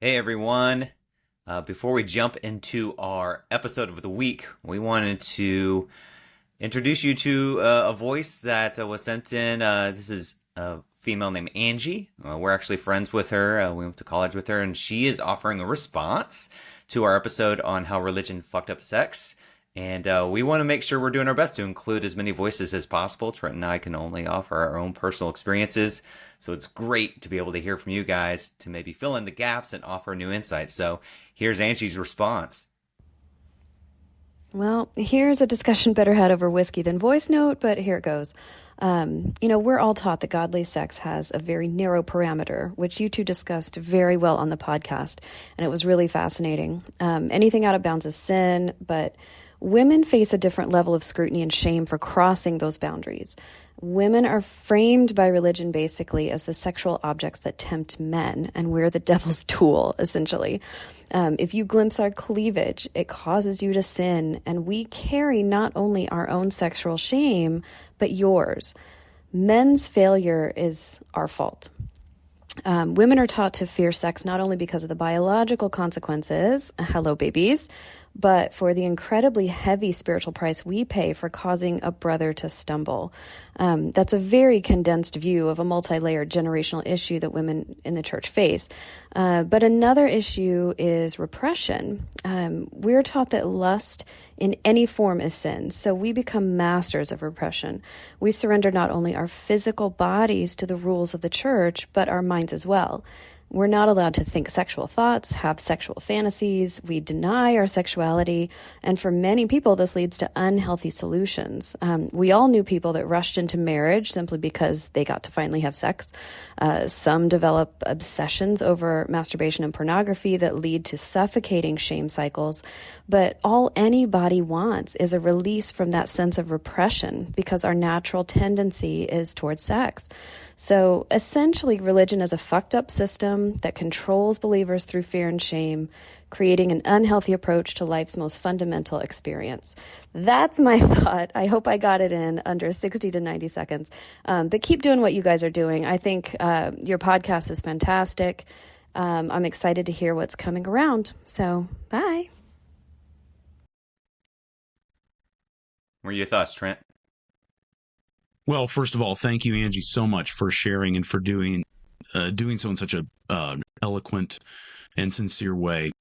Hey everyone. Before we jump into our episode of the week, we wanted to introduce you to a voice that was sent in. This is a female named Angie. We're actually friends with her. We went to college with her, and she is offering a response to our episode on how religion fucked up sex. And we want to make sure we're doing our best to include as many voices as possible. Trent and I can only offer our own personal experiences. So it's great to be able to hear from you guys to maybe fill in the gaps and offer new insights. So here's Angie's response. Well, here's a discussion better had over whiskey than voice note, but here it goes. We're all taught that godly sex has a very narrow parameter, which you two discussed very well on the podcast, and it was really fascinating. Anything out of bounds is sin, but women face a different level of scrutiny and shame for crossing those boundaries. Women are framed by religion basically as the sexual objects that tempt men, and we're the devil's tool, essentially. If you glimpse our cleavage, it causes you to sin, and we carry not only our own sexual shame, but yours. Men's failure is our fault. Women are taught to fear sex not only because of the biological consequences, hello babies, but for the incredibly heavy spiritual price we pay for causing a brother to stumble. That's a very condensed view of a multi-layered generational issue that women in the church face. But another issue is repression. We're taught that lust in any form is sin, so we become masters of repression. We surrender not only our physical bodies to the rules of the church, but our minds as well. We're not allowed to think sexual thoughts, have sexual fantasies. We deny our sexuality. And for many people, this leads to unhealthy solutions. We all knew people that rushed into marriage simply because they got to finally have sex. Some develop obsessions over masturbation and pornography that lead to suffocating shame cycles. But all anybody wants is a release from that sense of repression because our natural tendency is towards sex. So essentially, religion is a fucked up system that controls believers through fear and shame, creating an unhealthy approach to life's most fundamental experience. That's my thought. I hope I got it in under 60 to 90 seconds. But keep doing what you guys are doing. I think your podcast is fantastic. I'm excited to hear what's coming around. So, bye. What are your thoughts, Trent? Well, first of all, thank you, Angie, so much for sharing and for doing so in such a eloquent and sincere way.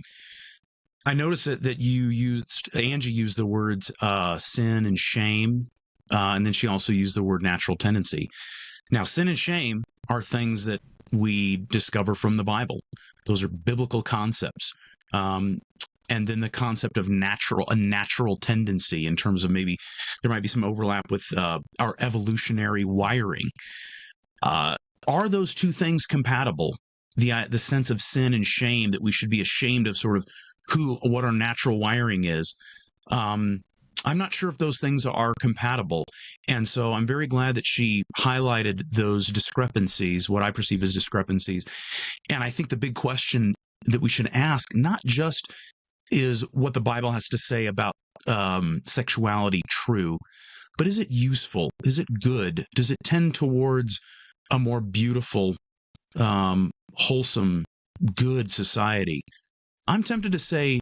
I noticed that Angie used the words sin and shame, and then she also used the word natural tendency. Now, sin and shame are things that we discover from the Bible. Those are biblical concepts. And then the concept of a natural tendency in terms of maybe there might be some overlap with our evolutionary wiring. Are those two things compatible? The sense of sin and shame, that we should be ashamed of sort of what our natural wiring is. I'm not sure if those things are compatible. And so I'm very glad that she highlighted those discrepancies, what I perceive as discrepancies. And I think the big question that we should ask, not just is what the Bible has to say about sexuality true, but is it useful? Is it good? Does it tend towards a more beautiful, wholesome, good society? I'm tempted to say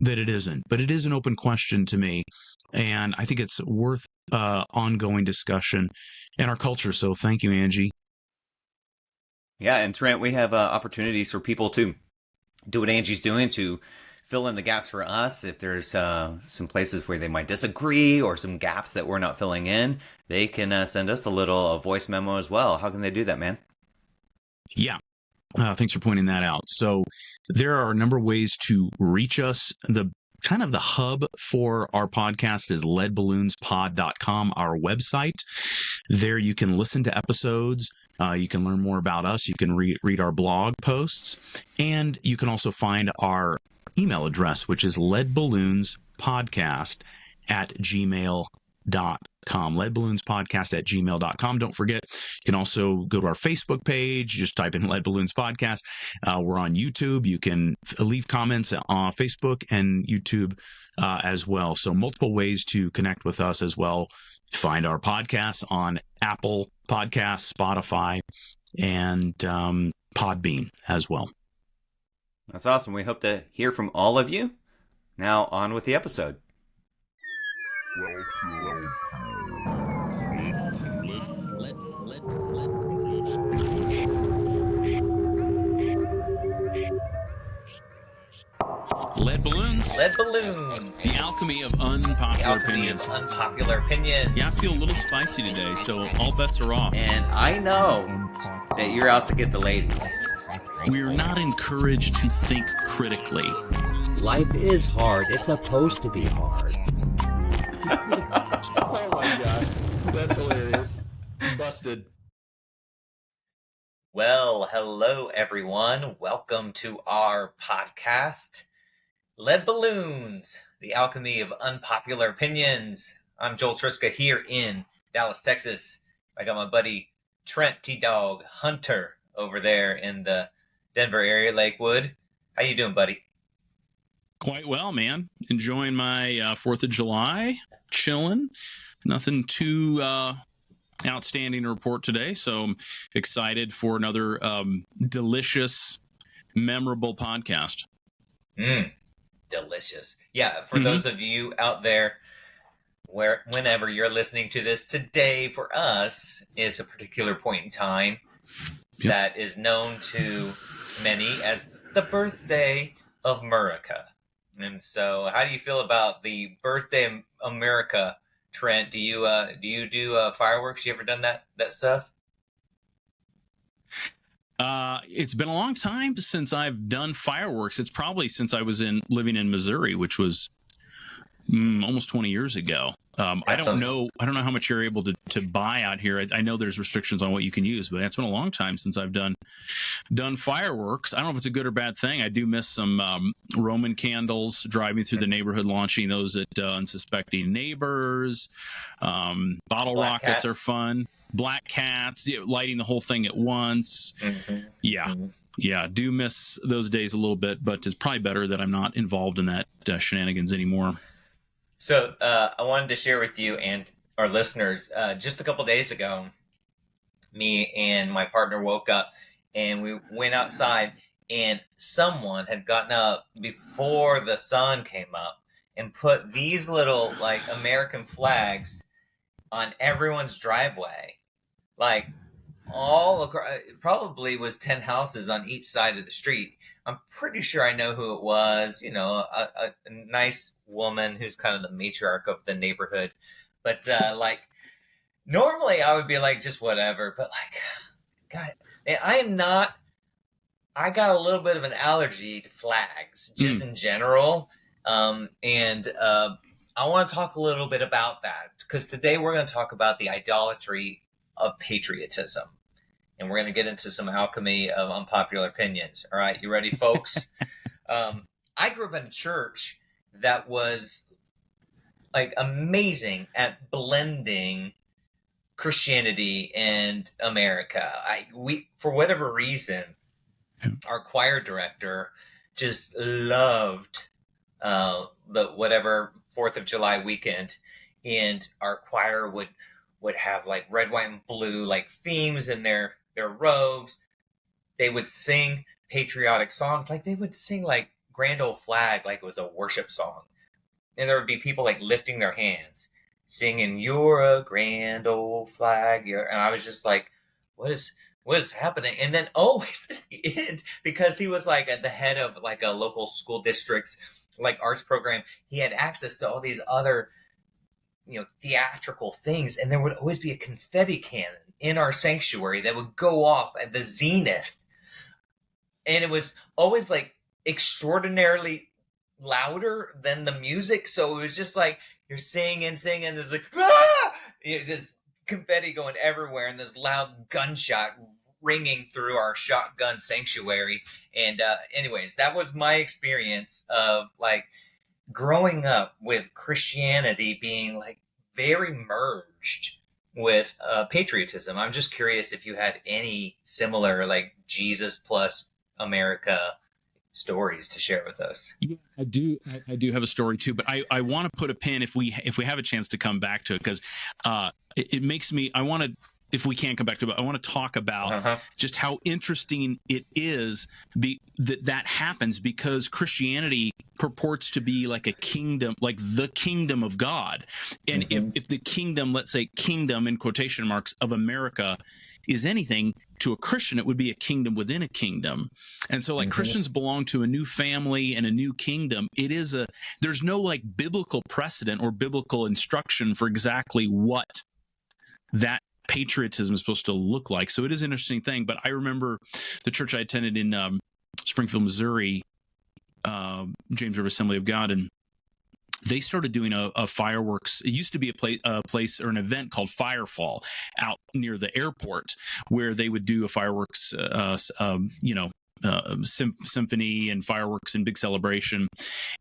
that it isn't, but it is an open question to me, and I think it's worth ongoing discussion in our culture. So thank you, Angie. Yeah, and Trent, we have opportunities for people to do what Angie's doing to fill in the gaps for us. If there's some places where they might disagree or some gaps that we're not filling in, they can send us a voice memo as well. How can they do that, man? Yeah. Thanks for pointing that out. So there are a number of ways to reach us. The hub for our podcast is leadballoonspod.com, our website. There you can listen to episodes. You can learn more about us. You can read our blog posts. And you can also find our email address, which is leadballoonspodcast@gmail.com. Leadballoonspodcast@gmail.com. Don't forget, you can also go to our Facebook page. Just type in Lead Balloons Podcast. We're on YouTube. You can leave comments on Facebook and YouTube as well. So multiple ways to connect with us as well. Find our podcasts on Apple Podcasts, Spotify, and Podbean as well. That's awesome. We hope to hear from all of you. Now, on with the episode. Lead balloons. Lead balloons. The alchemy of unpopular opinions. Unpopular opinions. Yeah, I feel a little spicy today, so all bets are off. And I know that you're out to get the ladies. We're not encouraged to think critically. Life is hard. It's supposed to be hard. Oh my god. That's hilarious. Busted. Well, hello everyone. Welcome to our podcast, Lead Balloons, the alchemy of unpopular opinions. I'm Joel Triska here in Dallas, Texas. I got my buddy Trent T-Dog Hunter over there in the Denver area, Lakewood. How you doing, buddy? Quite well, man. Enjoying my 4th of July, chilling. Nothing too outstanding to report today, so I'm excited for another delicious, memorable podcast. Delicious. Yeah, for those of you out there, whenever you're listening to this, today for us is a particular point in time that is known to many as the birthday of Merica. And so, how do you feel about the birthday of Merica, Trent? Do you do fireworks? You ever done that stuff? It's been a long time since I've done fireworks. It's probably since I was living in Missouri, which was almost 20 years ago. I don't know how much you're able to buy out here. I know there's restrictions on what you can use, but it's been a long time since I've done fireworks. I don't know if it's a good or bad thing. I do miss some Roman candles, driving through the neighborhood, launching those at unsuspecting neighbors. Bottle Black rockets cats are fun. Black cats, lighting the whole thing at once. Yeah, do miss those days a little bit, but it's probably better that I'm not involved in that shenanigans anymore. So I wanted to share with you and our listeners, just a couple days ago, me and my partner woke up and we went outside, and someone had gotten up before the sun came up and put these little like American flags on everyone's driveway. Like all across, it probably was 10 houses on each side of the street. I'm pretty sure I know who it was, a nice woman who's kind of the matriarch of the neighborhood. But like normally I would be like, just whatever. But like, God, I got a little bit of an allergy to flags just in general. And I want to talk a little bit about that because today we're going to talk about the idolatry of patriotism. And we're going to get into some alchemy of unpopular opinions. All right, you ready, folks? I grew up in a church that was like amazing at blending Christianity and America. We for whatever reason, our choir director just loved the whatever 4th of July weekend, and our choir would have like red, white, and blue like themes in their robes. They would sing patriotic songs, like they would sing like Grand Old Flag like it was a worship song. And there would be people like lifting their hands, singing "You're a grand old flag." And I was just like, what is happening? And then always at the end, because he was like at the head of like a local school district's like arts program, he had access to all these other theatrical things, and there would always be a confetti cannon in our sanctuary that would go off at the zenith, and it was always like extraordinarily louder than the music, so it was just like you're singing, there's like this confetti going everywhere and this loud gunshot ringing through our shotgun sanctuary. And anyways, that was my experience of like growing up with Christianity being like very merged with patriotism. I'm just curious if you had any similar like Jesus plus America stories to share with us. Yeah, I do have a story too, but I want to put a pin if we have a chance to come back to it, because it makes me, I want to if we can't come back to it, I want to talk about just how interesting it is that happens, because Christianity purports to be like a kingdom, like the kingdom of God. And if the kingdom, let's say kingdom in quotation marks, of America is anything to a Christian, it would be a kingdom within a kingdom. And so like Christians belong to a new family and a new kingdom. There's no like biblical precedent or biblical instruction for exactly what that patriotism is supposed to look like. So it is an interesting thing. But I remember the church I attended in Springfield, Missouri, James River Assembly of God, and they started doing a fireworks. It used to be a place or an event called Firefall out near the airport, where they would do a fireworks, symphony and fireworks and big celebration.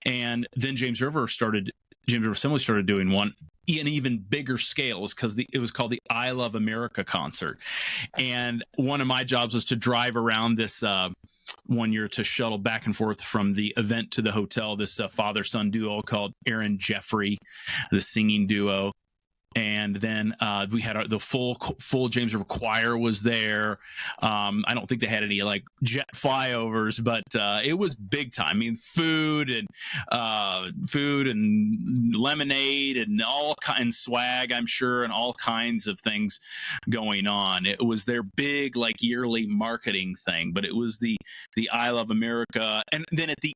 And then James River Assembly started doing one in even bigger scales, because it was called the I Love America concert. And one of my jobs was to drive around this one year to shuttle back and forth from the event to the hotel, this father-son duo called Aaron Jeffrey, the singing duo. And then we had the full James River choir was there. I don't think they had any like jet flyovers, but it was big time. I mean, food and lemonade and all kinds swag, I'm sure, and all kinds of things going on. It was their big like yearly marketing thing. But it was the I Love America, and then at the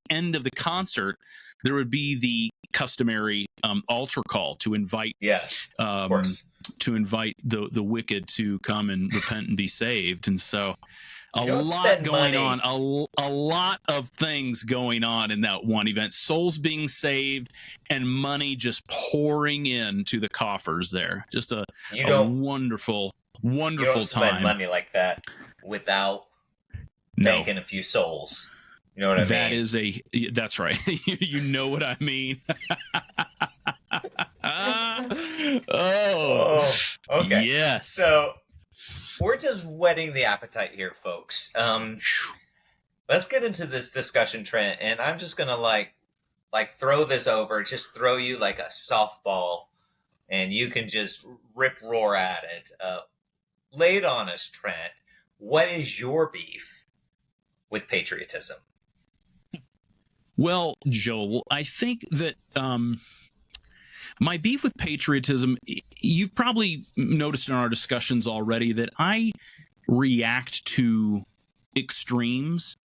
end of the concert, there would be the customary altar call to invite, of course, to invite the wicked to come and repent and be saved. And so a lot of things going on in that one event, souls being saved and money just pouring into the coffers there. Just a wonderful you don't spend time. Money like that without banking a few souls. You know what I mean? That's right. You know what I mean? Okay. Yes. So we're just whetting the appetite here, folks. Let's get into this discussion, Trent, and I'm just gonna like throw this over, just throw you like a softball, and you can just roar at it. Lay it on us, Trent. What is your beef with patriotism? Well, Joel, I think that my beef with patriotism, you've probably noticed in our discussions already that I react to extremes,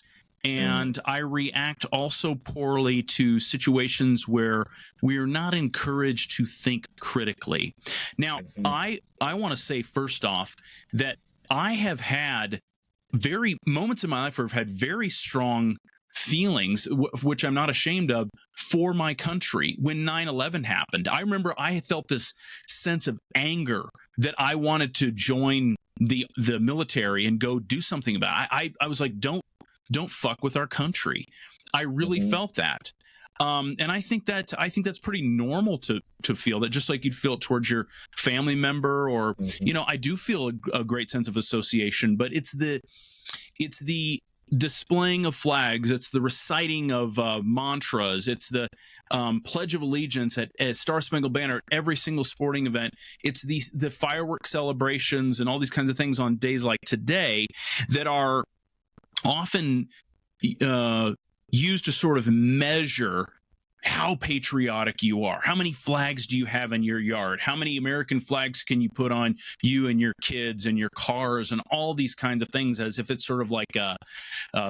and I react also poorly to situations where we are not encouraged to think critically. Now, I want to say first off that I have had moments in my life where I've had very strong feelings, which I'm not ashamed of, for my country. When 9/11 happened, I remember I had felt this sense of anger that I wanted to join the military and go do something about it. I was like, don't fuck with our country. I really felt that. And I think that's pretty normal to feel that, just like you'd feel it towards your family member, or I do feel a great sense of association. But it's the displaying of flags, it's the reciting of mantras, it's the Pledge of Allegiance at Star Spangled Banner at every single sporting event. It's the fireworks celebrations and all these kinds of things on days like today that are often used to sort of measure how patriotic you are. How many flags do you have in your yard? How many American flags can you put on you and your kids and your cars, and all these kinds of things, as if it's sort of like a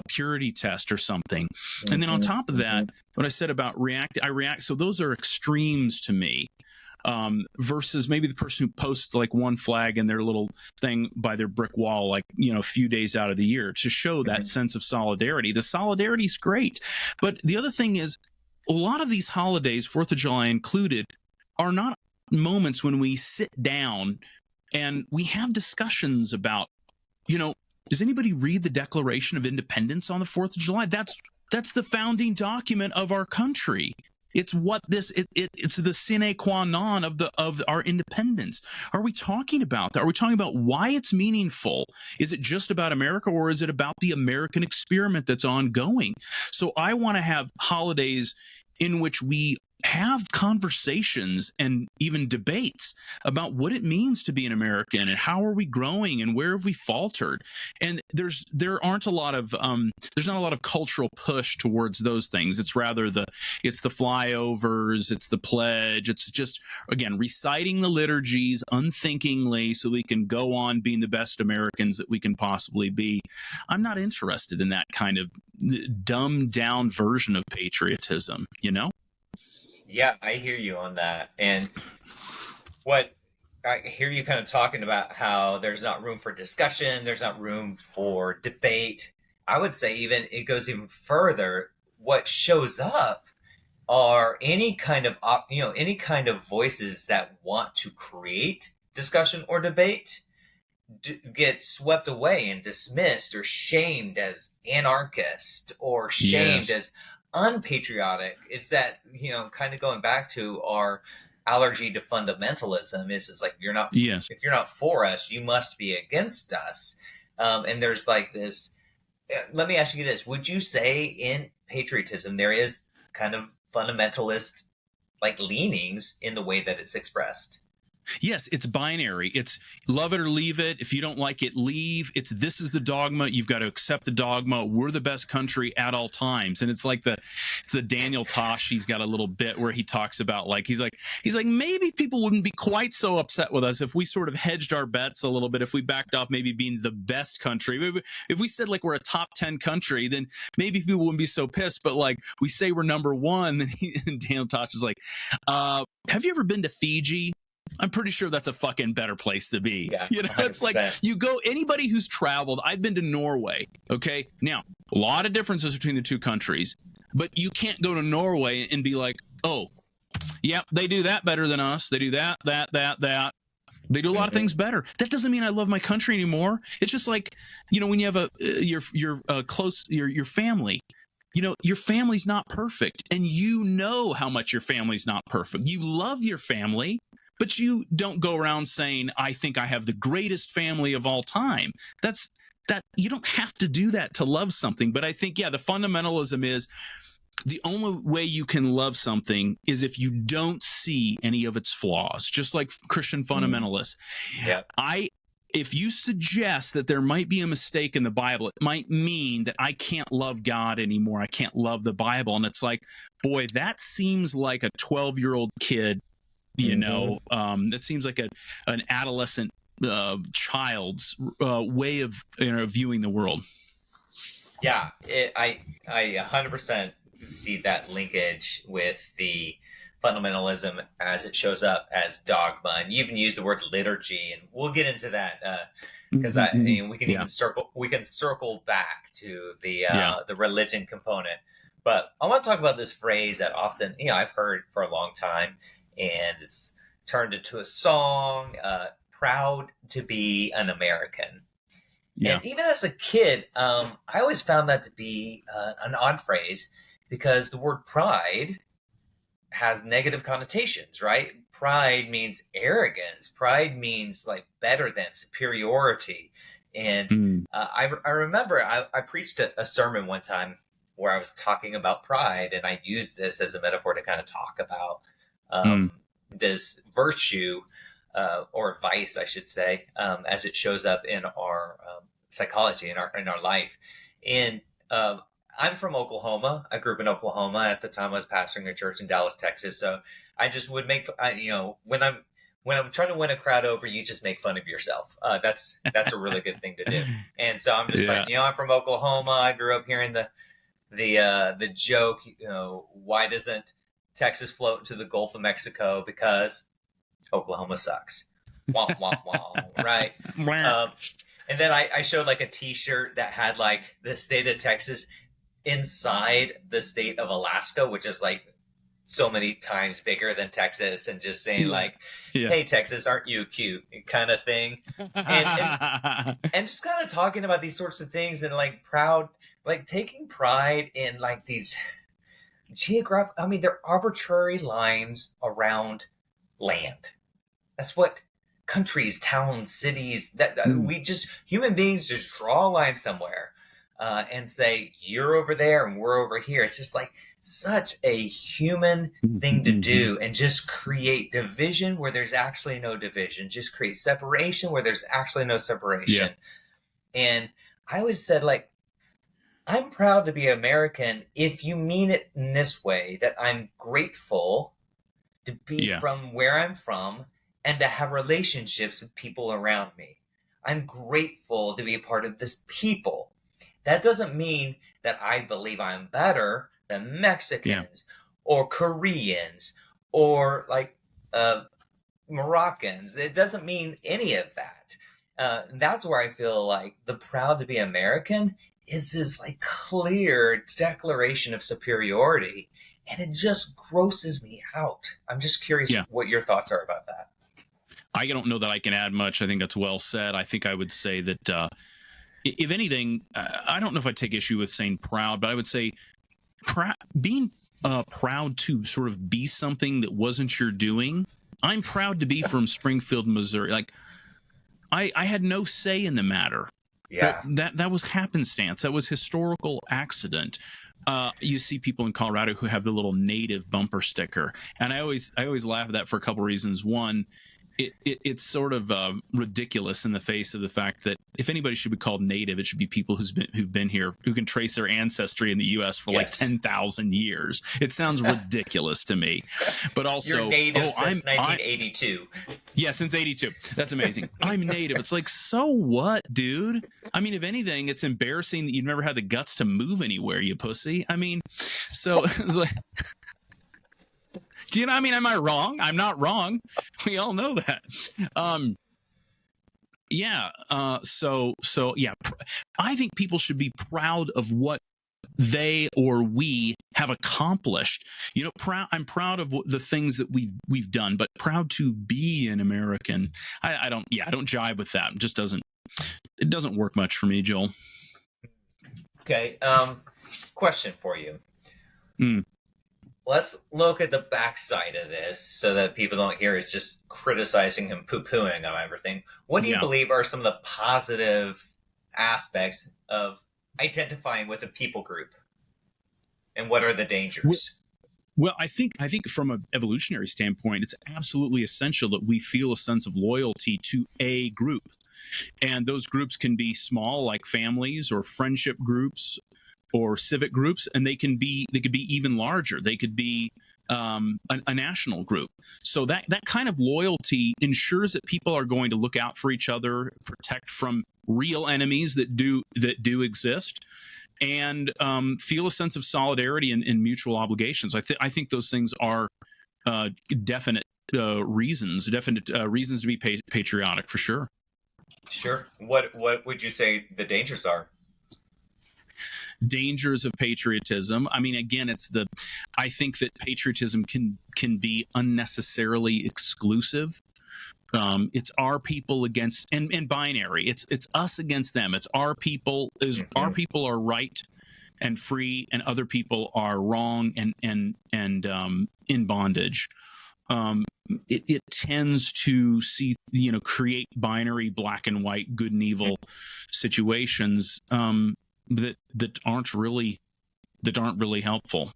purity test or something. And then on top of that, what I said about I react. So those are extremes to me. Versus maybe the person who posts like one flag in their little thing by their brick wall, like, a few days out of the year, to show that sense of solidarity. The solidarity is great. But the other thing is, a lot of these holidays, 4th of July included, are not moments when we sit down and we have discussions about, does anybody read the Declaration of Independence on the 4th of July? That's the founding document of our country. It's it's the sine qua non of our independence. Are we talking about that? Are we talking about why it's meaningful? Is it just about America, or is it about the American experiment that's ongoing? So I want to have holidays in which we have conversations and even debates about what it means to be an American and how are we growing and where have we faltered. And there's not a lot of cultural push towards those things. It's rather it's the flyovers, it's the pledge, it's just, again, reciting the liturgies unthinkingly so we can go on being the best Americans that we can possibly be. I'm not interested in that kind of dumbed down version of patriotism, you know? Yeah, I hear you on that. And what I hear you kind of talking about how there's not room for discussion, there's not room for debate. I would say even it goes even further. What shows up are any kind of any kind of voices that want to create discussion or debate get swept away and dismissed or shamed as anarchist or shamed as unpatriotic. It's that, kind of going back to our allergy to fundamentalism is like, if you're not for us, you must be against us. And there's like this, let me ask you this. Would you say in patriotism, there is kind of fundamentalist like leanings in the way that it's expressed? Yes, it's binary. It's love it or leave it. If you don't like it, leave. This is the dogma. You've got to accept the dogma. We're the best country at all times. And it's the Daniel Tosh. He's got a little bit where he talks about he's like maybe people wouldn't be quite so upset with us if we sort of hedged our bets a little bit, if we backed off maybe being the best country. Maybe if we said we're a top 10 country, then maybe people wouldn't be so pissed. But we say we're number one, then Daniel Tosh is like, have you ever been to Fiji? I'm pretty sure that's a fucking better place to be. Yeah, it's 100%. you go, anybody who's traveled, I've been to Norway. Okay. Now, a lot of differences between the two countries, but you can't go to Norway and be like, oh, yeah, they do that better than us. They do that. They do a lot of things better. That doesn't mean I love my country anymore. It's just when you have your family, your family's not perfect, and how much your family's not perfect. You love your family, but you don't go around saying, I think I have the greatest family of all time. You don't have to do that to love something. But I think, the fundamentalism is the only way you can love something is if you don't see any of its flaws, just like Christian fundamentalists. Yeah. If you suggest that there might be a mistake in the Bible, it might mean that I can't love God anymore. I can't love the Bible. And it's like, boy, that seems like a 12-year-old kid. That seems like an adolescent child's way of viewing the world. Yeah, I 100% see that linkage with the fundamentalism as it shows up as dogma, and you even use the word liturgy, and we'll get into that because we can even circle back to the religion component. But I want to talk about this phrase that often I've heard for a long time. And it's turned into a song, proud to be an American. Yeah. And even as a kid, I always found that to be an odd phrase because the word pride has negative connotations, right? Pride means arrogance. Pride means better than, superiority. And I remember I preached a sermon one time where I was talking about pride, and I used this as a metaphor to kind of talk about this virtue or vice, I should say, as it shows up in our psychology, in our life. And I'm from Oklahoma. I grew up in Oklahoma. At the time, I was pastoring a church in Dallas, Texas. So I just would make, when I'm trying to win a crowd over, you just make fun of yourself. That's a really good thing to do. And so I'm just I'm from Oklahoma. I grew up hearing the joke, why doesn't Texas float into the Gulf of Mexico? Because Oklahoma sucks. Wah, wah, wah, right? And then I showed a T-shirt that had the state of Texas inside the state of Alaska, which is so many times bigger than Texas, and just saying hey, Texas, aren't you cute, kind of thing. And just kind of talking about these sorts of things, and proud, taking pride in these geographic, they're arbitrary lines around land. That's what countries, towns, cities, that we just, human beings just draw a line somewhere. and say you're over there and we're over here. It's just like such a human thing to do, and just create division where there's actually no division. Just create separation where there's actually no separation. And I always said, like, I'm proud to be American if you mean it in this way, that I'm grateful to be from where I'm from and to have relationships with people around me. I'm grateful to be a part of this people. That doesn't mean that I believe I'm better than Mexicans or Koreans or like Moroccans. It doesn't mean any of that. That's where I feel like the proud to be American is this like clear declaration of superiority, and it just grosses me out. I'm just curious what your thoughts are about that. I don't know that I can add much. I think that's well said. I think I would say that if anything, I don't know if I take issue with saying proud, but I would say being proud to sort of be something that wasn't your doing. I'm proud to be from Springfield, Missouri. Like, I had no say in the matter. Yeah. That was happenstance. That was historical accident. You see people in Colorado who have the little native bumper sticker, and I always laugh at that for a couple reasons. One, it's sort of ridiculous in the face of the fact that if anybody should be called native, it should be people who've been here, who can trace their ancestry in the U.S. for like 10,000 years. It sounds ridiculous to me. But also, you're native since 1982. Yeah, since 82. That's amazing. I'm native. It's like, so what, dude? I mean, if anything, it's embarrassing that you've never had the guts to move anywhere, you pussy. I mean, so it's like, do you know? I mean, am I wrong? I'm not wrong. We all know that. So yeah, I think people should be proud of what they or we have accomplished. You know, I'm proud of the things that we've done, but proud to be an American. I don't jive with that. It doesn't work much for me, Joel. Okay. Question for you. Let's look at the backside of this so that people don't hear us just criticizing him, poo-pooing on everything. What do you believe are some of the positive aspects of identifying with a people group? And what are the dangers? Well, I think from an evolutionary standpoint, it's absolutely essential that we feel a sense of loyalty to a group. And those groups can be small, like families or friendship groups or civic groups, and they could be even larger. They could be a national group. So that kind of loyalty ensures that people are going to look out for each other, protect from real enemies that do exist, and feel a sense of solidarity and mutual obligations. I think those things are definite reasons to be patriotic, for sure. Sure. What would you say the dangers are? Dangers of patriotism. I mean, again, I think that patriotism can be unnecessarily exclusive. It's our people against and binary. It's us against them. It's our people. Our people are right and free, and other people are wrong and in bondage. It tends to create binary, black and white, good and evil situations that aren't really helpful.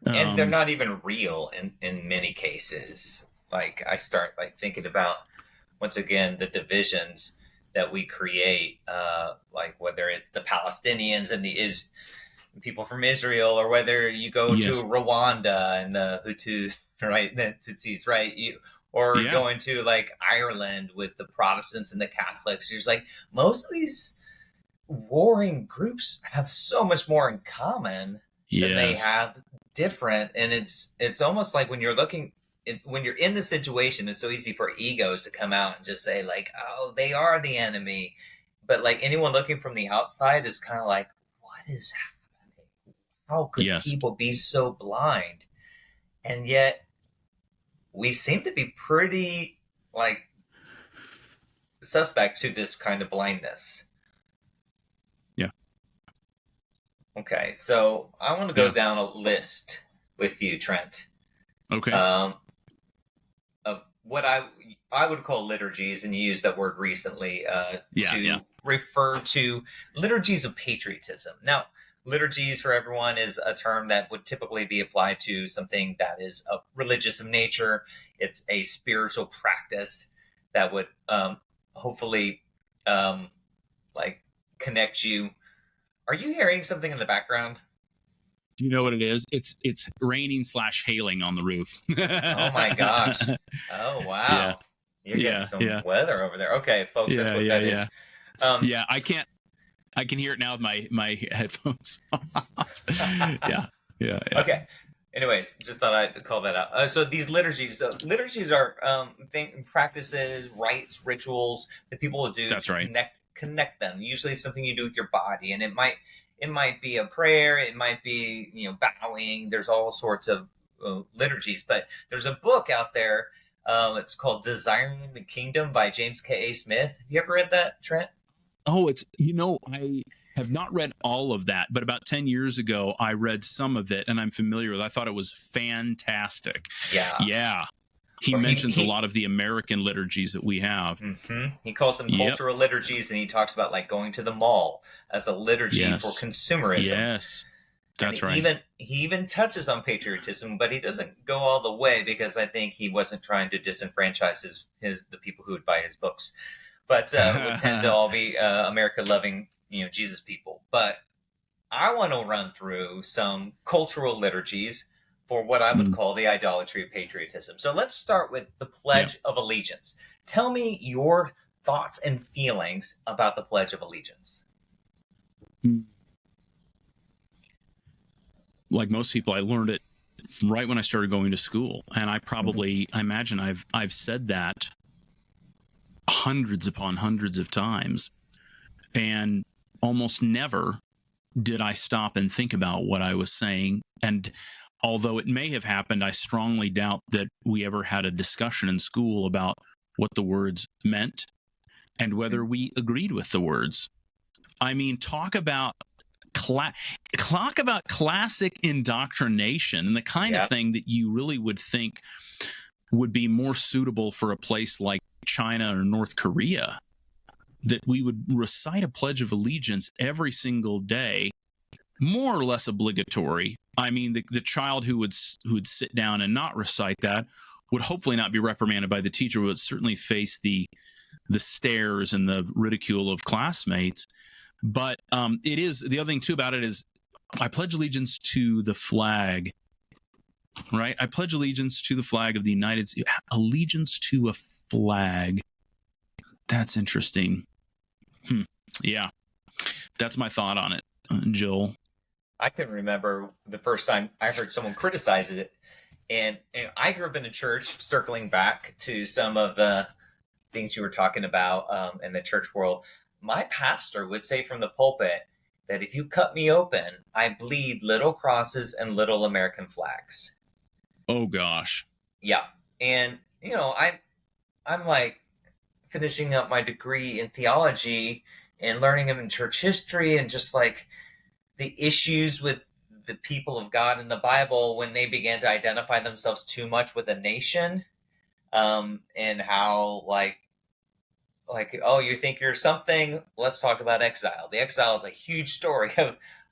And they're not even real in many cases. Like, I start thinking about, once again, the divisions that we create, like whether it's the Palestinians and the people from Israel, or whether you go to Rwanda and the Hutus, right, the Tutsis, right, going to like Ireland with the Protestants and the Catholics. You're just like, most of these warring groups have so much more in common than they have different, and it's almost like when you're in the situation, it's so easy for egos to come out and just say like, oh, they are the enemy, but like anyone looking from the outside is kind of like, what is happening? How could people be so blind? And yet we seem to be pretty like suspect to this kind of blindness. Okay, so I want to go down a list with you, Trent. Okay. Of what I would call liturgies, and you used that word recently, to refer to liturgies of patriotism. Now, liturgies for everyone is a term that would typically be applied to something that is religious in nature. It's a spiritual practice that would hopefully like connect you. Are you hearing something in the background? Do you know what it is? It's raining / hailing on the roof. Oh my gosh. Oh Yeah. wow. You're getting Yeah. some Yeah. weather over there. Okay, folks, that's Yeah. what Yeah. that Yeah. is. Um, Yeah. I can hear it now with my headphones off. Yeah. Yeah. Yeah. okay. Anyways, just thought I'd call that out. So these liturgies are practices, rites, rituals that people will do That's to right. connect them. Usually, it's something you do with your body, and it might be a prayer, it might be bowing. There's all sorts of liturgies, but there's a book out there. It's called "Desiring the Kingdom" by James K. A. Smith. Have you ever read that, Trent? Oh, I have not read all of that, but about 10 years ago, I read some of it and I'm familiar with it. I thought it was fantastic. Yeah. Yeah. He Or mentions a lot of the American liturgies that we have. Mm-hmm. He calls them Yep. cultural liturgies, and he talks about like going to the mall as a liturgy Yes. for consumerism. Yes. That's and right. He even touches on patriotism, but he doesn't go all the way because I think he wasn't trying to disenfranchise the people who would buy his books, but would tend to all be America loving Jesus people. But I want to run through some cultural liturgies for what I would call the idolatry of patriotism. So let's start with the Pledge of Allegiance. Tell me your thoughts and feelings about the Pledge of Allegiance. Like most people, I learned it right when I started going to school, and I imagine I've said that hundreds upon hundreds of times, and almost never did I stop and think about what I was saying. And although it may have happened, I strongly doubt that we ever had a discussion in school about what the words meant and whether we agreed with the words. I mean, talk about classic indoctrination and the kind of thing that you really would think would be more suitable for a place like China or North Korea, that we would recite a Pledge of Allegiance every single day, more or less obligatory. I mean, the child who would sit down and not recite that would hopefully not be reprimanded by the teacher, would certainly face the stares and the ridicule of classmates. But it is, the other thing too about it is, I pledge allegiance to the flag, right? I pledge allegiance to the flag of the United States. Allegiance to a flag. That's interesting. Yeah, that's my thought on it, Joel. I can remember the first time I heard someone criticize it, and I grew up in a church. Circling back to some of the things you were talking about in the church world, my pastor would say from the pulpit that if you cut me open, I bleed little crosses and little American flags. Oh gosh. Yeah, and I'm like finishing up my degree in theology and learning in church history, and just like the issues with the people of God in the Bible when they began to identify themselves too much with a nation, and how like, oh, you think you're something? Let's talk about exile. The exile is a huge story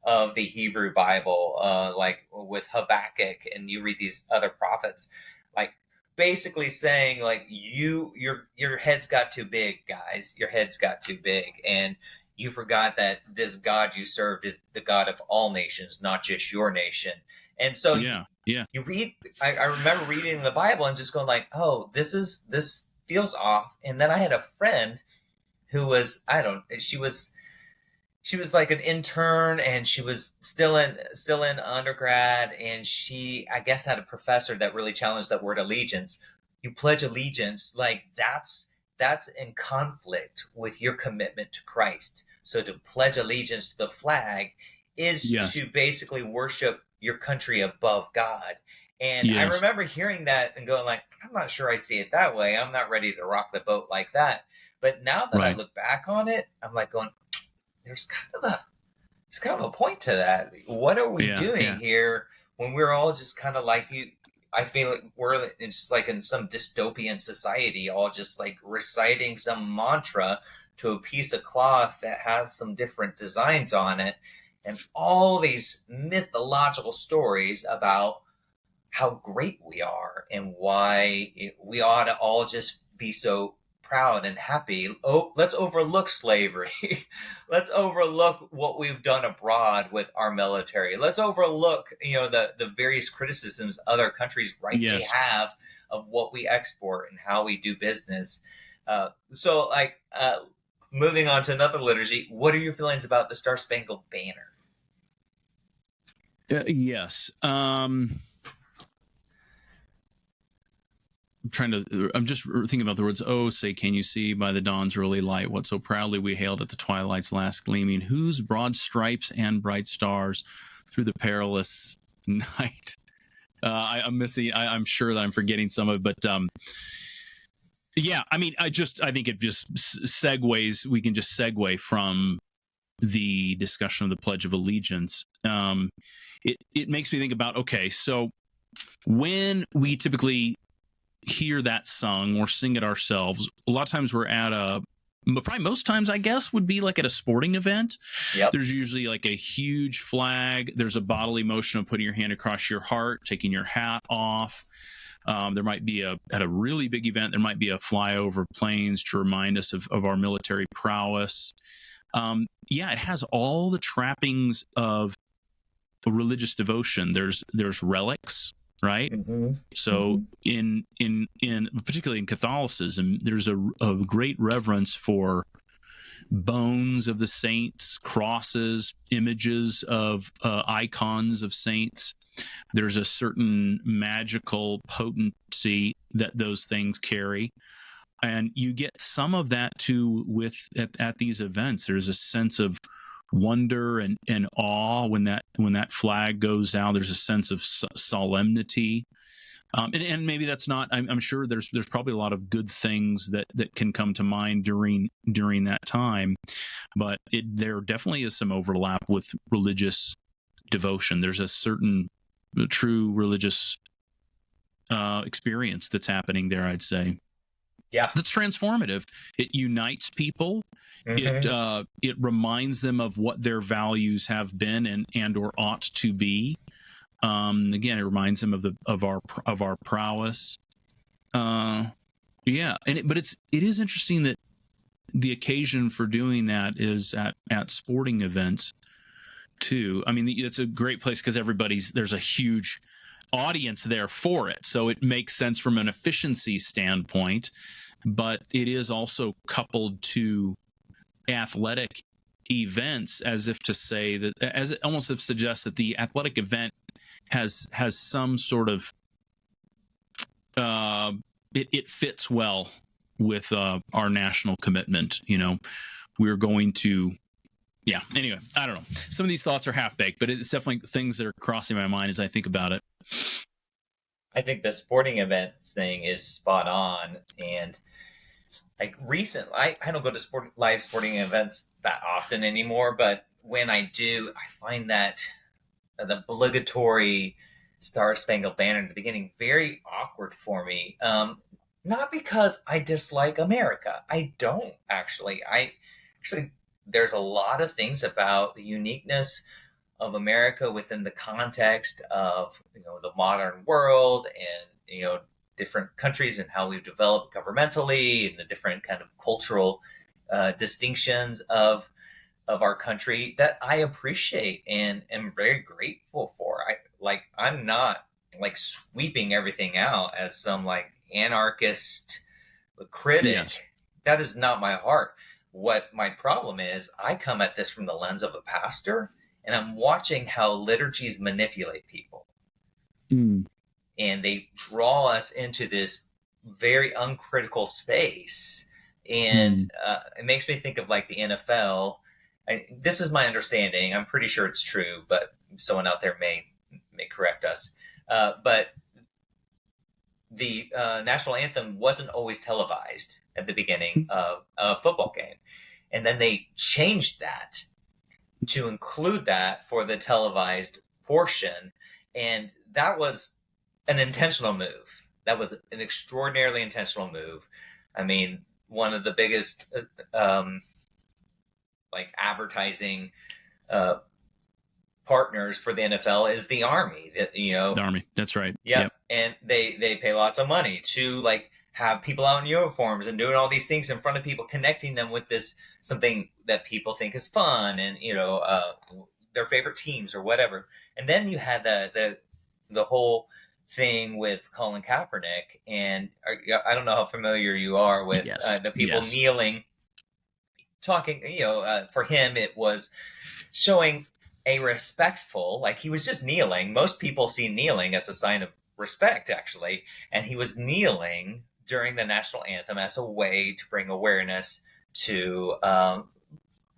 of the Hebrew Bible, like with Habakkuk, and you read these other prophets, like basically saying like your head's got too big, guys. Your head's got too big, and you forgot that this God you served is the God of all nations, not just your nation. And so you read. I remember reading the Bible and just going like, oh, this feels off. And then I had a friend who was, she was like an intern, and she was still in undergrad, and she, I guess, had a professor that really challenged that word allegiance. You pledge allegiance, like that's in conflict with your commitment to Christ. So to pledge allegiance to the flag is to basically worship your country above God. And I remember hearing that and going like, I'm not sure I see it that way. I'm not ready to rock the boat like that. But now that I look back on it, I'm like going, there's kind of a point to that. What are we doing here when we're all just kind of like you? I feel like we're just like in some dystopian society, all just like reciting some mantra to a piece of cloth that has some different designs on it, and all these mythological stories about how great we are and why we ought to all just be so proud and happy. Oh, let's overlook slavery. Let's overlook what we've done abroad with our military. Let's overlook, the various criticisms other countries rightly Yes. have of what we export and how we do business. Moving on to another liturgy, what are your feelings about the Star Spangled Banner? Yes. I'm just thinking about the words, oh, say, can you see by the dawn's early light what so proudly we hailed at the twilight's last gleaming, whose broad stripes and bright stars through the perilous night. I'm missing, I'm sure that I'm forgetting some of it, but yeah, I mean, I think it just segues, we can just segue from the discussion of the Pledge of Allegiance. It makes me think about, okay, so when we typically hear that sung or sing it ourselves, a lot of times we're at probably most times, I guess, would be like at a sporting event. Yep. There's usually like a huge flag. There's a bodily motion of putting your hand across your heart, taking your hat off. There might be at a really big event, there might be a flyover of planes to remind us of our military prowess. Yeah, it has all the trappings of a religious devotion. There's relics, right? Mm-hmm. So in particularly in Catholicism, there's a great reverence for bones of the saints, crosses, images of icons of saints. There's a certain magical potency that those things carry. And you get some of that too at these events. There's a sense of wonder and awe when that flag goes out. There's a sense of solemnity, and maybe that's not. I'm sure there's probably a lot of good things that can come to mind during that time, but there definitely is some overlap with religious devotion. There's a certain true religious experience that's happening there, I'd say. Yeah, that's transformative. It unites people. Mm-hmm. It reminds them of what their values have been and or ought to be. Again, it reminds them of our prowess. Yeah, but it is interesting that the occasion for doing that is at sporting events too. I mean, it's a great place because there's a huge audience there for it, so it makes sense from an efficiency standpoint. But it is also coupled to athletic events, as if to say that, as it almost suggests that the athletic event has some sort of it fits well with our national commitment. We're going to. Yeah. Anyway, I don't know. Some of these thoughts are half baked, but it's definitely things that are crossing my mind as I think about it. I think the sporting events thing is spot on, and like I don't go to live sporting events that often anymore, but when I do, I find that the obligatory Star Spangled Banner in the beginning very awkward for me. Not because I dislike America. I don't actually. There's a lot of things about the uniqueness of America within the context of the modern world and different countries and how we've developed governmentally and the different kind of cultural distinctions of our country that I appreciate and am very grateful for. I'm not like sweeping everything out as some like anarchist critic. Yes. That is not my heart. What my problem is, I come at this from the lens of a pastor, and I'm watching how liturgies manipulate people. Mm. And they draw us into this very uncritical space. And it makes me think of like the NFL. This is my understanding. I'm pretty sure it's true, but someone out there may correct us. But the national anthem wasn't always televised at the beginning of a football game. And then they changed that to include that for the televised portion. And that was an intentional move. That was an extraordinarily intentional move. I mean, one of the biggest um, like advertising uh, partners for the NFL is the Army. That The Army. That's right. yep, and they pay lots of money to like have people out in uniforms and doing all these things in front of people, connecting them with this something that people think is fun and their favorite teams or whatever. And then you had the whole thing with Colin Kaepernick, and I don't know how familiar you are with Yes. the people Yes. kneeling, talking. For him, it was showing a respectful, like he was just kneeling. Most people see kneeling as a sign of respect, actually, and he was kneeling during the national anthem as a way to bring awareness to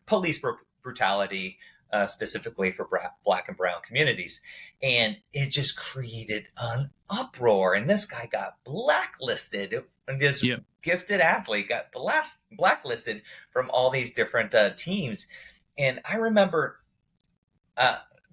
police brutality, specifically for Black and brown communities. And it just created an uproar. And this guy got blacklisted. And this Yep. gifted athlete got blacklisted from all these different teams. And I remember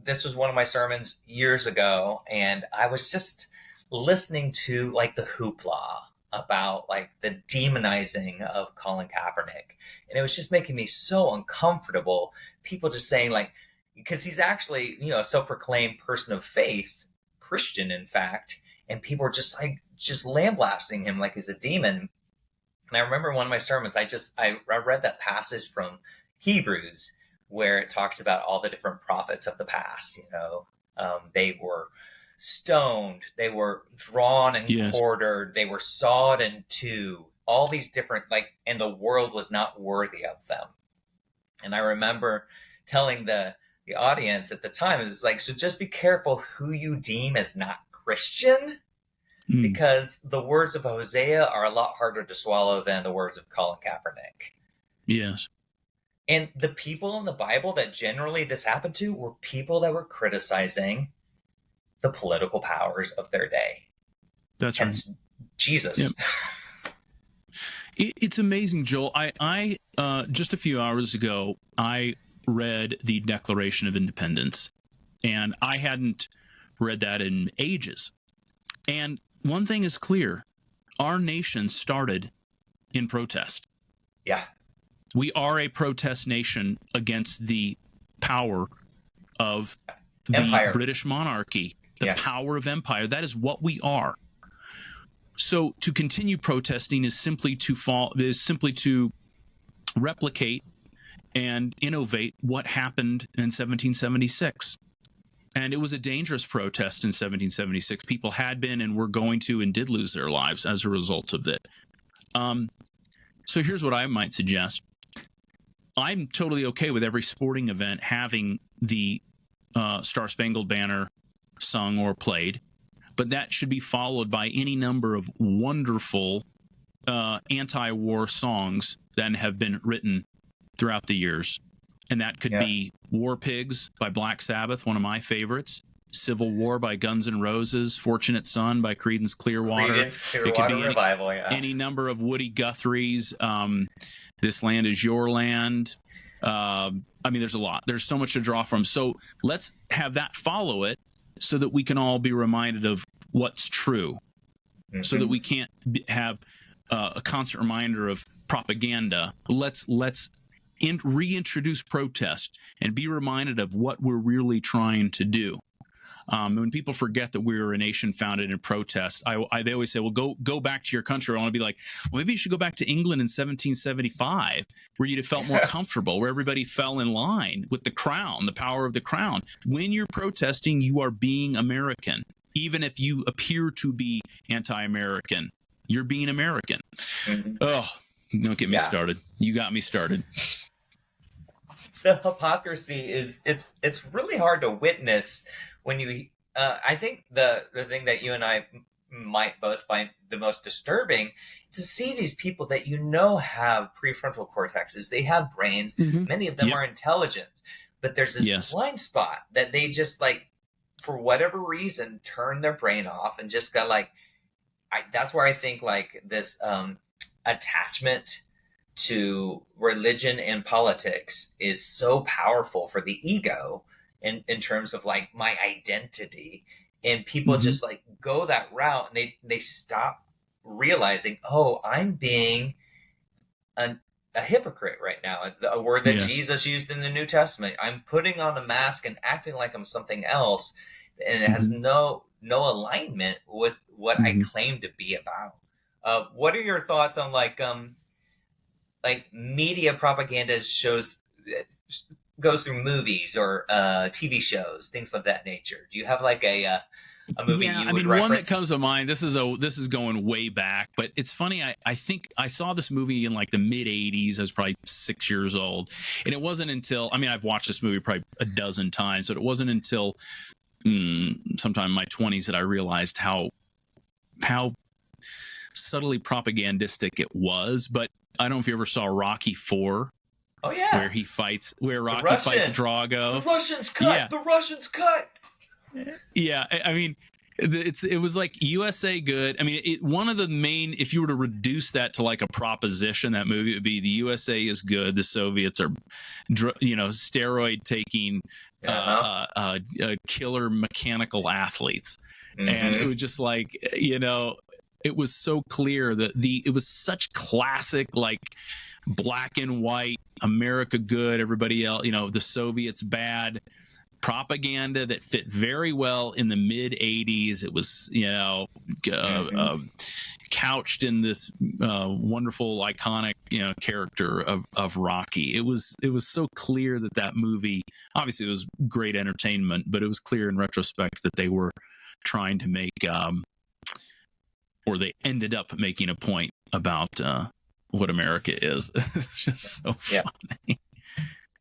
this was one of my sermons years ago, and I was just listening to like the hoopla about like the demonizing of Colin Kaepernick, and it was just making me so uncomfortable. People just saying like, because he's actually a self-proclaimed person of faith, Christian in fact, and people were just like lambasting him like he's a demon. And I remember one of my sermons, I read that passage from Hebrews where it talks about all the different prophets of the past. They were stoned, they were drawn and Yes. quartered, they were sawed in two, all these different and the world was not worthy of them. And I remember telling the audience at the time, is like, so just be careful who you deem as not Christian, because the words of Hosea are a lot harder to swallow than the words of Colin Kaepernick. Yes. And the people in the Bible that generally this happened to were people that were criticizing the political powers of their day. That's and right. Jesus. Yep. It's amazing, Joel. I just a few hours ago, I read the Declaration of Independence, and I hadn't read that in ages. And one thing is clear: our nation started in protest. Yeah. We are a protest nation against the power of the Empire. British monarchy, the Yeah. power of empire. That is what we are. So to continue protesting is simply to replicate and innovate what happened in 1776. And it was a dangerous protest in 1776. People had been and were going to and did lose their lives as a result of it. So here's what I might suggest. I'm totally okay with every sporting event having the Star-Spangled Banner sung or played, but that should be followed by any number of wonderful anti-war songs that have been written throughout the years. And that could be War Pigs by Black Sabbath, one of my favorites, Civil War by Guns N' Roses, Fortunate Son by Creedence Clearwater. It could be Revival, any number of Woody Guthrie's This Land Is Your Land. I mean, there's a lot. There's so much to draw from. So let's have that follow it so that we can all be reminded of what's true, so that we can't have a constant reminder of propaganda. Let's reintroduce protest and be reminded of what we're really trying to do. When people forget that we were a nation founded in protest, they always say, well, go back to your country. I want to be like, well, maybe you should go back to England in 1775, where you'd have felt more comfortable, where everybody fell in line with the crown, the power of the crown. When you're protesting, you are being American. Even if you appear to be anti-American, you're being American. Oh, don't get me started. You got me started. The hypocrisy is it's really hard to witness when you I think the thing that you and I might both find the most disturbing to see these people that have prefrontal cortexes, they have brains, many of them are intelligent, but there's this blind spot that they just for whatever reason turn their brain off and just got that's where I think this attachment to religion and politics is so powerful for the ego in terms of my identity, and people just go that route and they stop realizing, oh, I'm being a hypocrite right now. A word that Yes. Jesus used in the New Testament. I'm putting on a mask and acting like I'm something else, and it has no alignment with what I claim to be about. What are your thoughts on like media propaganda shows goes through movies or TV shows, things of that nature? Do you have like a movie Yeah, you I would mean, one that reference? comes to mind. This is going way back, but it's funny. I think I saw this movie in like the mid '80s. I was probably 6 years old, and it wasn't until I've watched this movie probably a dozen times, but it wasn't until sometime in my 20s that I realized how subtly propagandistic it was. But I don't know if you ever saw Rocky 4, Oh yeah, where the Rocky fights Russian, the Drago. Russians cut, Yeah, the Russians cut. yeah. I mean, it was like USA good. I mean, one of the main, if you were to reduce that to like a proposition, that movie would be the USA is good, the Soviets are, steroid taking, killer mechanical athletes, and it was just like, it was so clear that it was such classic like black and white America good, everybody else, the Soviets bad propaganda that fit very well in the mid 80s. It was, couched in this wonderful, iconic, character of Rocky. It was so clear that movie, obviously it was great entertainment, but it was clear in retrospect that they were trying to make, or they ended up making a point about what America is. It's just so funny.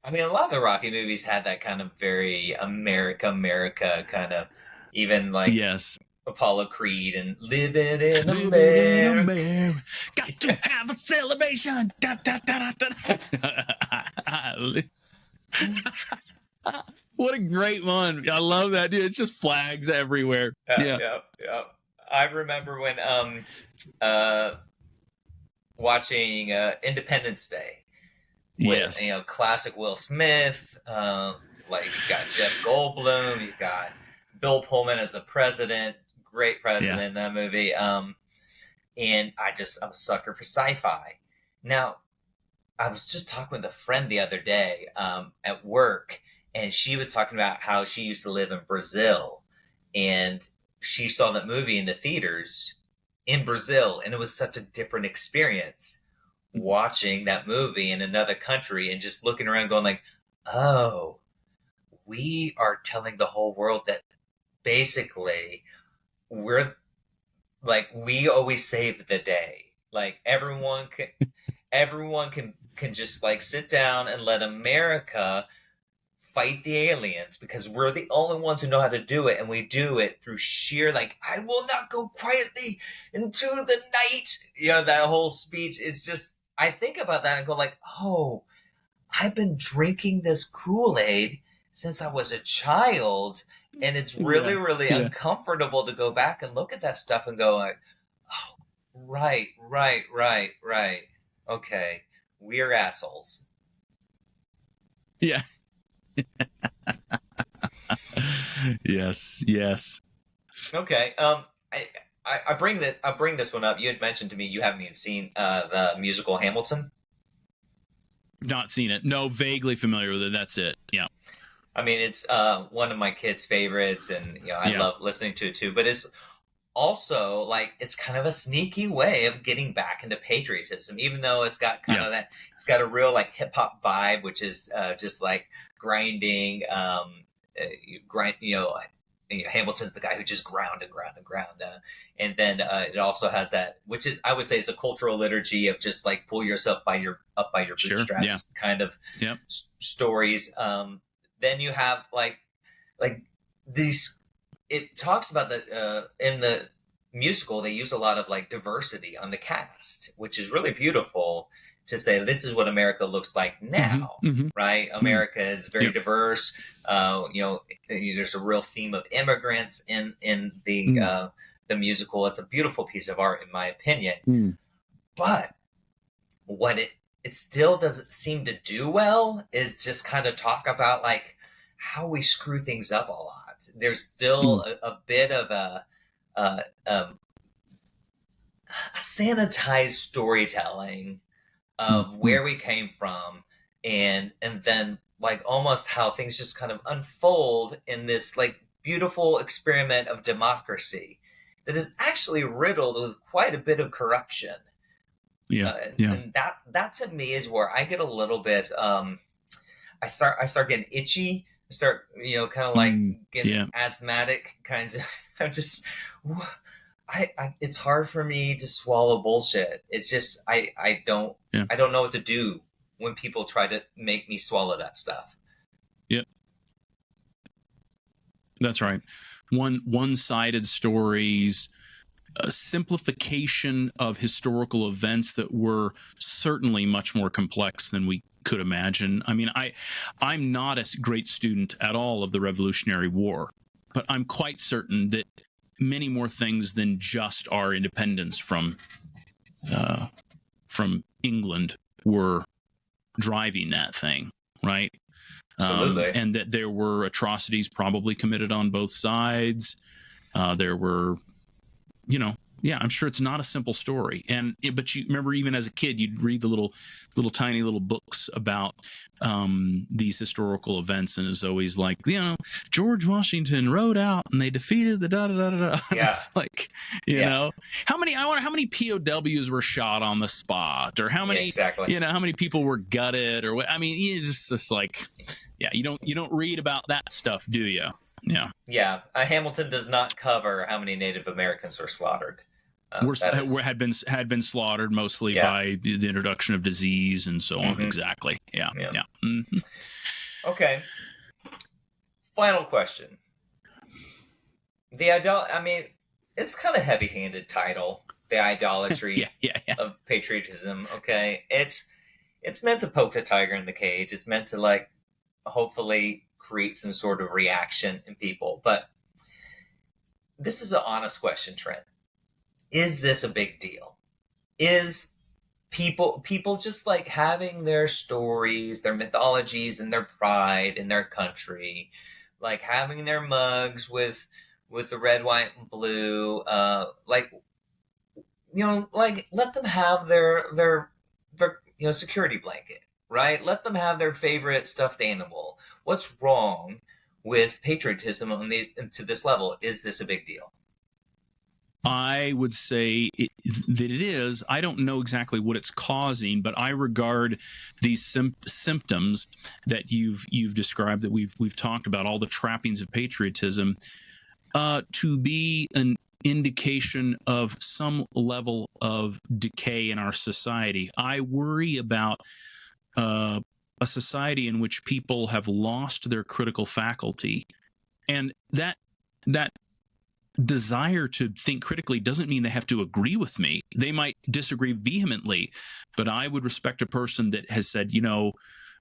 I mean, a lot of the Rocky movies had that kind of very America kind of, even like Yes. Apollo Creed and living in America. Got to have a celebration. Da, da, da, da, da. What a great one. I love that, dude. It's just flags everywhere. Yeah. I remember when watching Independence Day. With, Yes. Classic Will Smith. Like you got Jeff Goldblum, you got Bill Pullman as the president, great president in that movie. And I'm a sucker for sci-fi. Now, I was just talking with a friend the other day at work, and she was talking about how she used to live in Brazil, and she saw that movie in the theaters in Brazil, and it was such a different experience watching that movie in another country and just looking around going like, oh, we are telling the whole world that basically we're like, we always save the day. Like everyone can just like sit down and let America fight the aliens because we're the only ones who know how to do it, and we do it through sheer like, I will not go quietly into the night. That whole speech. It's just, I think about that and go like, oh, I've been drinking this Kool-Aid since I was a child, and it's really, really uncomfortable to go back and look at that stuff and go like, oh, right. Okay, we're assholes. Yeah. Yes. Okay. I bring this one up. You had mentioned to me you haven't even seen the musical Hamilton. Not seen it. No, vaguely familiar with it. That's it. Yeah. I mean, it's one of my kids' favorites, and I love listening to it too. But it's also like it's kind of a sneaky way of getting back into patriotism, even though it's got kind of that. It's got a real like hip hop vibe, which is just like grinding. Hamilton's the guy who just ground. And then it also has that, which is, I would say, is a cultural liturgy of just like pull yourself up by your bootstraps kind of stories. Then you have like these, it talks about in the musical, they use a lot of like diversity on the cast, which is really beautiful to say this is what America looks like now, right? America is very diverse. There's a real theme of immigrants in the musical. It's a beautiful piece of art, in my opinion. But what it still doesn't seem to do well is just kind of talk about like how we screw things up a lot. There's still a bit of a sanitized storytelling of where we came from, and then like almost how things just kind of unfold in this like beautiful experiment of democracy that is actually riddled with quite a bit of corruption. Yeah. And that to me is where I get a little bit I start getting itchy. I start, kind of like getting asthmatic kinds of. I'm just, it's hard for me to swallow bullshit. It's just I don't know what to do when people try to make me swallow that stuff. Yep, that's right. One-sided stories, a simplification of historical events that were certainly much more complex than we could imagine. I mean, I'm not a great student at all of the Revolutionary War, but I'm quite certain that many more things than just our independence from England were driving that thing, right? Absolutely. And that there were atrocities probably committed on both sides. There were, I'm sure it's not a simple story. But you remember, even as a kid, you'd read the little tiny little books about these historical events, and it's always like, George Washington rode out and they defeated the da da da da. Yeah. It's like, how many POWs were shot on the spot, or how many, exactly. How many people were gutted, or what? I mean, it's just like, you don't read about that stuff, do you? Yeah. Yeah. Hamilton does not cover how many Native Americans were slaughtered. Had been slaughtered mostly by the introduction of disease and so on. Exactly. Yeah. Mm-hmm. Okay. Final question. It's kind of heavy-handed title. The Idolatry of Patriotism. Okay. It's meant to poke the tiger in the cage. It's meant to, like, hopefully create some sort of reaction in people. But this is an honest question, Trent. Is this a big deal? Is people just like having their stories, their mythologies, and their pride in their country, like having their mugs with the red, white, and blue, like let them have their security blanket, right? Let them have their favorite stuffed animal. What's wrong with patriotism to this level? Is this a big deal? I would say that it is. I don't know exactly what it's causing, but I regard these symptoms that you've described, that we've talked about, all the trappings of patriotism, to be an indication of some level of decay in our society. I worry about a society in which people have lost their critical faculty, and that desire to think critically doesn't mean they have to agree with me. They might disagree vehemently, but I would respect a person that has said, this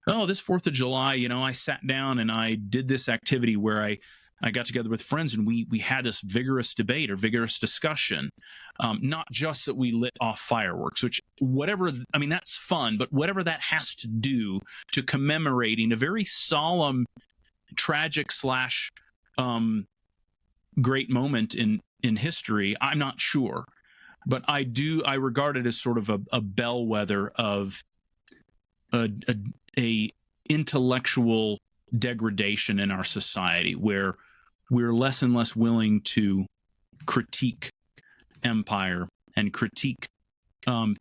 4th of July, I sat down and I did this activity where I got together with friends and we had this vigorous debate or vigorous discussion. Not just that we lit off fireworks, which that's fun, but whatever that has to do to commemorating a very solemn, tragic / great moment in history, I'm not sure, but I regard it as sort of a bellwether of a intellectual degradation in our society, where we're less and less willing to critique empire and critique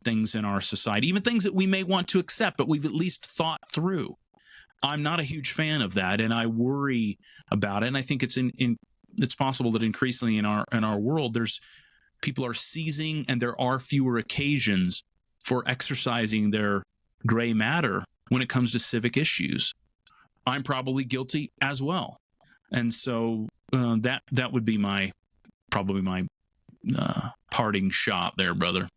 things in our society, even things that we may want to accept, but we've at least thought through. I'm not a huge fan of that, and I worry about it. And I think it's possible that increasingly in our world, people are seizing, and there are fewer occasions for exercising their gray matter when it comes to civic issues. I'm probably guilty as well, and so that would be probably my parting shot there, brother.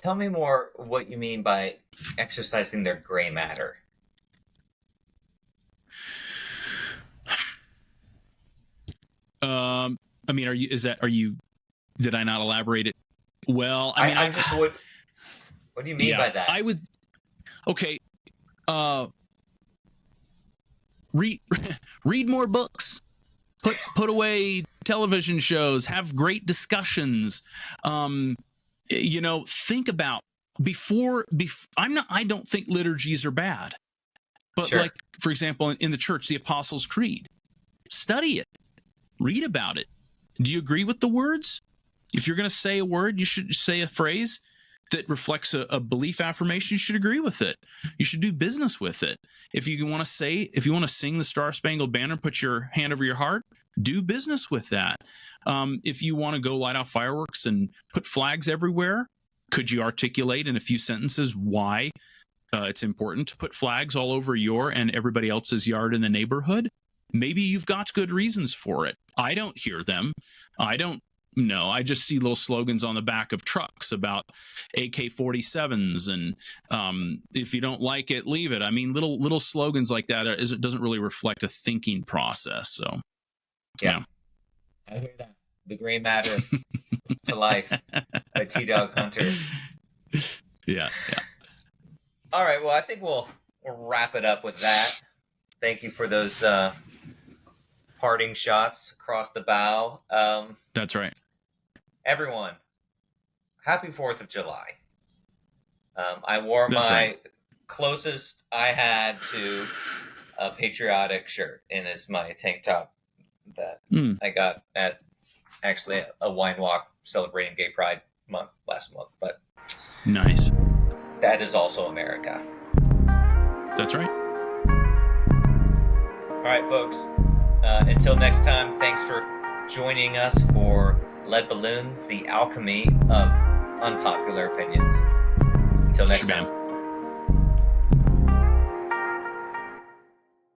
Tell me more what you mean by exercising their gray matter. Did I not elaborate it well? What do you mean by that? I would, okay. Read more books, put away television shows, have great discussions. Think about I don't think liturgies are bad. But Sure. like, for example, in the church, the Apostles' Creed, study it, read about it. Do you agree with the words? If you're going to say a word, you should say a phrase that reflects a belief affirmation. You should agree with it. You should do business with it. If you want to sing the Star Spangled Banner, put your hand over your heart, do business with that. If you want to go light off fireworks and put flags everywhere, could you articulate in a few sentences why it's important to put flags all over your and everybody else's yard in the neighborhood? Maybe you've got good reasons for it. I don't hear them. I don't know. I just see little slogans on the back of trucks about AK-47s and if you don't like it, leave it. I mean, little slogans like that it doesn't really reflect a thinking process. So, Yeah. I hear that. The gray matter to life by T-Dog Hunter. Yeah. All right. Well, I think we'll wrap it up with that. Thank you for those parting shots across the bow. That's right. Everyone, happy 4th of July. I wore That's my right. closest I had to a patriotic shirt, and it's my tank top that I got at actually a wine walk celebrating Gay Pride Month last month. But Nice. that is also America. That's right. All right, folks. Until next time, thanks for joining us for Lead Balloons, the alchemy of unpopular opinions. Until next time.